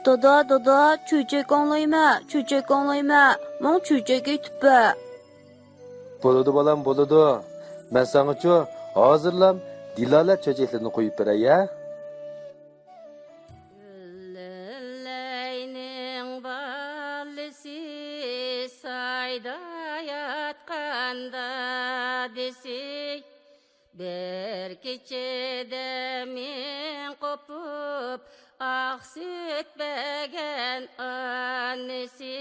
Dada, çöçek anlayma. Mon çöçek etipbe. Boludu balam, boludu. Ben sana hazırlam, Dilala çöçeklerini koyup beray ya. Leynin balisi sayda yatkanda desek, bir keçede min kopup ah sütbegen annesi.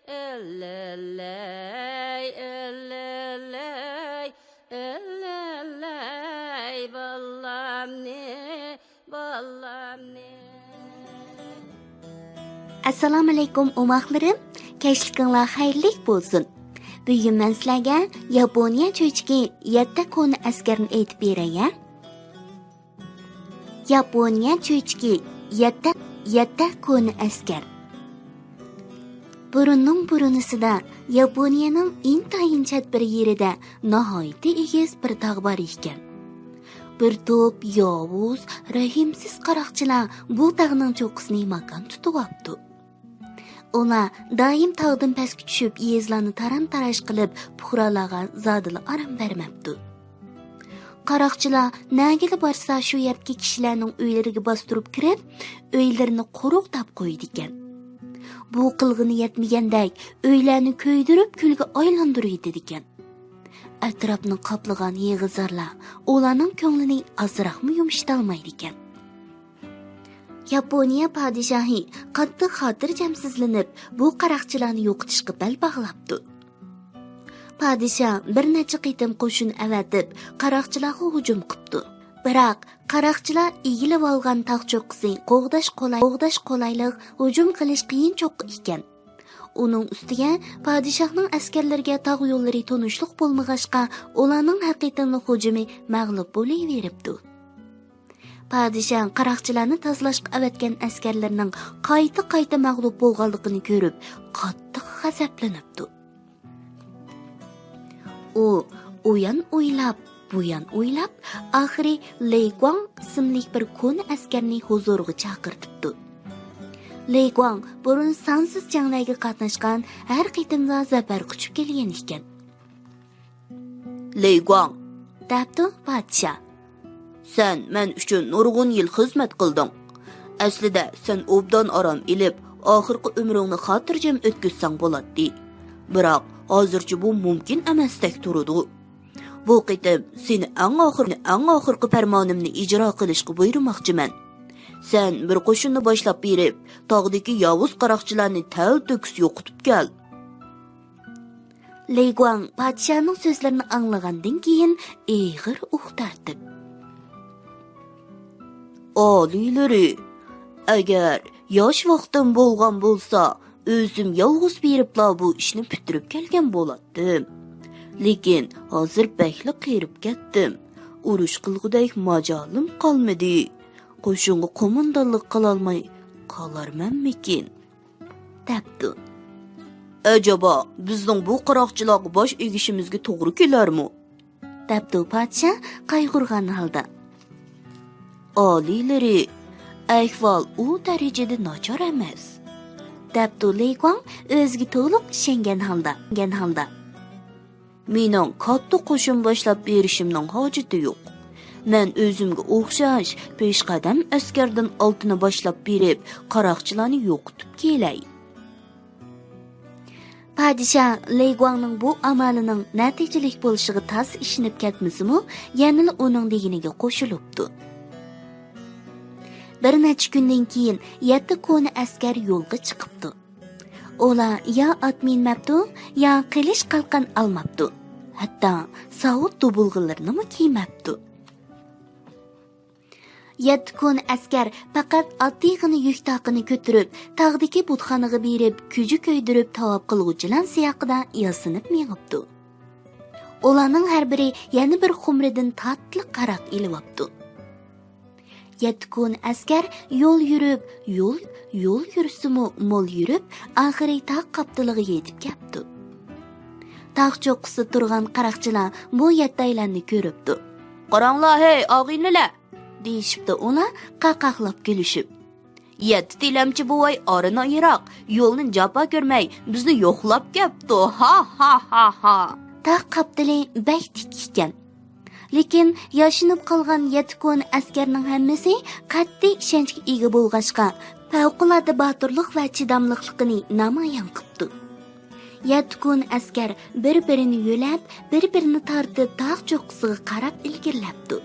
Ellelley, ballam ne. Assalomu alaykum o'moqlarim. Kechlikinglar xayrli bo'lsin. Bugun men sizlarga Yaponiya cho'chigi 7 koni askarni aytib beray. Yaponiya cho'chigi 7 koni askar. Burunning burunisida Yaponiyaning intayin chat bir yerida nihoyatda egiz bir tog' bor ekan. Bir to'p yovuz, rahimsiz qaroqchilar bu tog'ning cho'qqisini makon tutib olibdi. Ular doim tog'dan pastga tushib, yezlarni taram-tarash qilib, puhralarga zodila aram bermabdi. Qaroqchilar nagili borsa shu yerdagi kishilarning uylariga bostirib kirib, uylarini quruqtab qo'ydi ekan. Bu qilg'ini yetmagandek, uylarni ko'ydirib, kulga aylantirdi ekan. Atrofni qoplagan yig'izarlar ularning ko'nglini azroqmi yumshatolmaydi ekan. Yaponiya podshohi qattiq xotirjamsizlanib, bu qaroqchilarni yo'qotishga bel bog'labdi. Podshoh bir necha qitim qo'shin avatib, qaroqchilarga hujum qildi. Biroq qaroqchilar egilib olgan tog' cho'qqisi qo'g'dash qolaylik hujum qilish qiyin cho'qqi ekan. Uning ustiga podshohning askarlariga tog' yo'llari tonishliq bo'lmag'achqa, ularning haqiqiy hujumi mag'lub bo'laveribdi. Podshoh qaroqchilarni tozalashga avatgan askarlarning qayta mag'lub bo'lganligini ko'rib, qattiq g'azablanibdi. U o'yan o'ylab, oxiri Lei Guang ismli bir koni askarni huzuriga chaqirtibdi. Lei Guang burun sansiz janglarga qatnashgan, har qitimda zafar quchib kelgan ekan. Lei Guang, debdi podshoh. sen men uchun nurg'un yil xizmat qilding. Aslida sen obdan aram ilib, oxirgi umringni xotirjam o'tkazsang bo'ladi. Biroq hozircha bu mumkin emasdek turadi. Bu qitim seni eng oxirgi farmonimni ijro qilishga buyurmoqchiman. Sen bir qo'shinni boshlab berib, tog'dagi yovuz qaroqchilarni tal-to'kis yo'qotib kel. Lei Guang podshohning so'zlarini anglagandan keyin eg'ir tortib, Oliylari, agar yosh vaqtim bo'lgan bo'lsa, o'zim yolg'iz beribla bu ishni bitirib kelgan bo'lardim. Lekin hozir bakli qirib ketdim. Urush qilgudek majolim qolmadi. Qo'shinga qo'mondonlik qilolmay qolarmanmikin? debdi. Acaba bizning bu qaroqchilarga bosh egishimizga to'g'ri kelarmi? debdi podshoh qayg'urgan holda. Oliylari, ahvol u darajada nachar emas, debdi Lei Guang o'ziga to'liq ishongan holda. Mening katta qo'shin boshlab berishimning hojati yo'q. Men o'zimga o'xshash peshqadam askardan oltini boshlab berib, qaroqchilarni yo'qotib kelay. Podshoh Lei Guangning bu amalining natijalik bo'lishiga tas ishinib ketmasimu, yana uning deginiga qo'shilibdi. Bir necha kundan keyin 7 koni askar yo'lga chiqibdi. Ular ya ot minmabdi, ya qilish qalqon olmabdi. Hatto savut dubulg'alarini ham kiymabdi. 7 koni askar faqat oddiygina yuk taqini ko'tarib, tog'dagi butxonaga berib, kuji ko'ydirib tavob qilguvchilar siyoqida yasinib mengibdi. Ularning har biri yana bir xumridan tatli qaroq ilibdi. 7 kun askar yo'l yursimu mo'l yurib, oxiri tog' qaptiliga yetib kelibdi. Tog' cho'qqisi turgan qaroqchilar bu yettaylarni ko'ribdi. Qaranglar, hey, og'inlar, deyishibdi ular qaqaqlab kulishib. Yetti tilamchi buvay orina yiroq, yo'lni japa ko'rmay, bizni yo'qlab kelibdi. Ha ha ha ha. Ta qapdili bak tik ekan. Lekin yashinib qolgan 7 kun askarning hammasi qat'iy ishonchga ega bo'lg'achqa, favqulodda botirlik va chidamliqligini namoyon qildi. 7 kun askar bir-birini yo'lab, bir-birini tortib tog' cho'qqisiga qarab ilgirlabdi.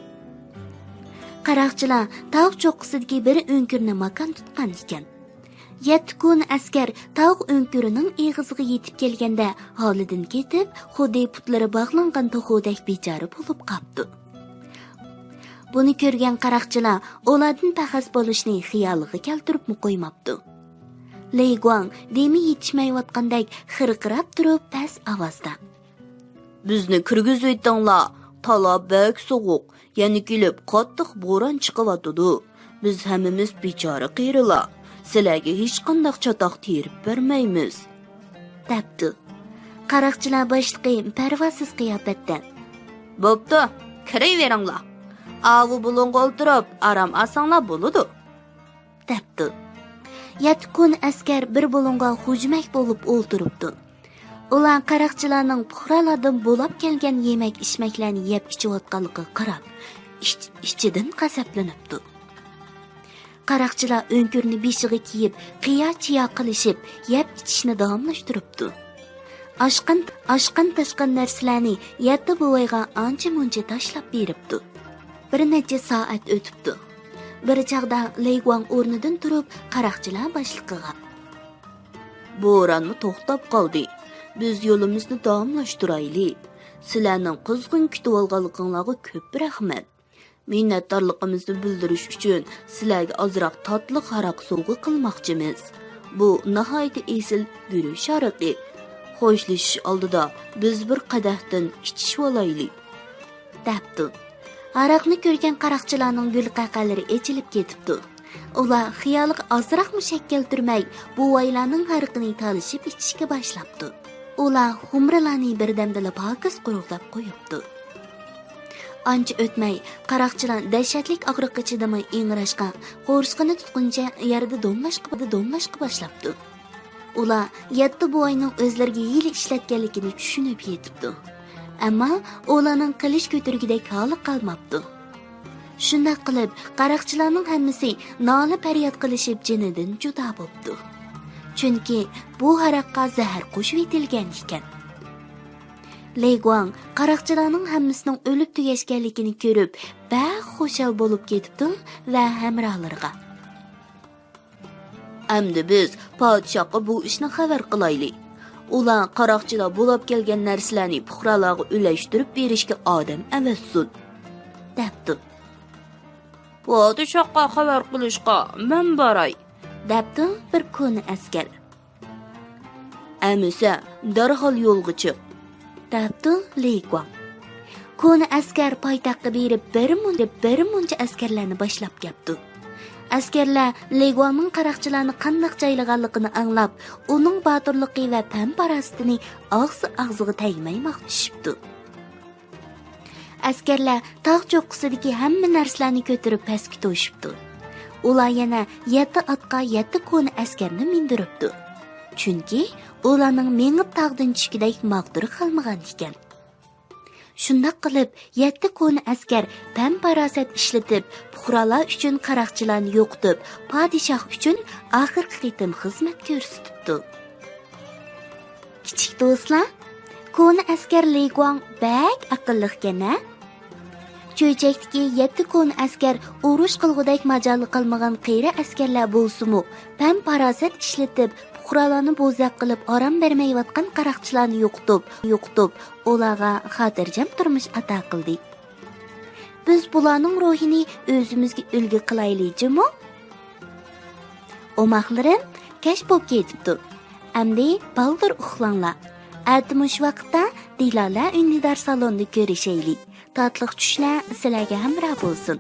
Qaroqchilar tog' cho'qqisidagi bir o'nkirni makon tutgan ekan. 7 kun askar tog' o'nkirining eg'iziga yetib kelganda holidan ketib, xuddi putlari bog'langan to'xudak bechora bo'lib qoldi. Buni ko'rgan qaroqchilar ulardan taxas bo'lishni xiyoliga keltirib qo'ymabdi. Lei Guang demi yetishmayotgandek xirqirab turib past ovozda: Bizni kirgizib o'tdinglar. Talab bak sovuq, yana kelib qattiq bo'ron chiqyotdi. Biz hammamiz bechora qiyrilar. Sizlarga hech qanday chatoq terib bermaymiz, debdi. Qaroqchilar boshliqi parvosiz qiyofatda: Bo'pti, kiraveringlar. Avu bulunga o'ltirib, aram asanglar bo'ladi, debdi. 7 kun askar bir bulunga hujmak bo'lib o'ltiribdi. Ular qaroqchilarning puhralardan bo'lib kelgan yemak ishmaklarni yeb ichayotganligiga qarab, ichidan qasablanibdi. Qaroqchilar o'nkirni beshiga kiyib, qiya-chiya qilishib, yeb ichishni davomlashtiribdi. Ashqan narsalarni 7 buvayga ancha-muncha tashlab beribdi. Bir necha soat o'tibdi. Bir chaqda Lei Guang o'rnidan turib, qaroqchilar boshliqiga: Bo'ronmi to'xtab qoldi. Biz yo'limizni davomlashtiraylik. Sizlarning qizg'in kutib olganligingizga ko'p rahmat. Minnatdorligimizni bildirish uchun sizlarga ozroq tatli aroq sovg'a qilmoqchimiz. Bu nihoyat esil guruch araqi. Xo'shlashish oldida biz bir qadahdan ichib olaylik, debdi. Aroqni ko'rgan qaroqchilarning gulqaqalari echilib ketibdi. Ular xiyoliga ozroq mushakkal turmay, buvaylarning harqini talishib ichishga boshlabdi. Ular xumralarni birdamda pokiz quruqlab qo'yibdi. Ancha o'tmay, qaroqchilar dahshatlik og'riqqa chidamay ingrashqa, qo'rsqini tutquncha yerda domlashqa boshlabdi. Ular 7 buvayning o'zlariga yil ishlatganligini tushunib yetibdi. Ammo ularning qilish ko'tirgidek holi qolmabdi. Shunday qilib, qaroqchilarning hammasi nola faryod qilishib jinidan judo bo'ldi. Chunki bu haraqqa zahar qo'shib etilgan ekan. Lei Guang qaroqchilarning hammasining o'lib tugashganligini ko'rib, xushal bo'lib ketibdi va hamrohlariga: Endi biz podshohga bu ishni xabar qilaylik. Ular qaroqchilar bo'lib kelgan narsalarni puhralarga ulashtirib berishga odam emassin, debdi. Podshohga xabar qilishga men boray, debdi bir kun askar. Amisa darhol yo'lga chiq, debdi Lei Guang. Koni askar poytaxtga berib bir muncha askarlarni boshlab kelibdi. Askarlar Lei Guangning qaroqchilarni qanday jaylaganligini anglab, uning botirligi va pamparastini og'ziga tegmay maqtishibdi. Askarlar tog' cho'qqisidagi hamma narsalarni ko'tarib pastga to'shibdi. Ular yana 7 atqa 7 koni askarni mindiribdi. Chunki ularning mengib tog'dan tushgidek maqdiri qilmagan ekan. Shunday qilib 7 koni askar pamparasat ishlatib, puhralar uchun qaroqchilarni yo'qitib, podshoh uchun oxirgi qitim xizmat ko'rsatibdi. Kichik do'stlar, koni askar Lei Guang bak aqlli ekan-a? Cho'chakdagi 7 kun askar urush qilgudek majoli qilmagan qiyra askarlar bo'lsa-mu, pamparasat ishlatib, puhralarni bo'zaq qilib, orom bermayotgan qaroqchilarni yo'qitib, ularga xotirjam turmush ato qildik. Biz bularning ruhini o'zimizga ulgu qilaylikmi? O'maqlarim kashf bo'lib ketibdi. Amdi baldir uxlanglar. Atmush vaqtda Dilola Undidor salonda ko'rishaylik. Tatliq tushlar sizlarga hamroh bo'lsin.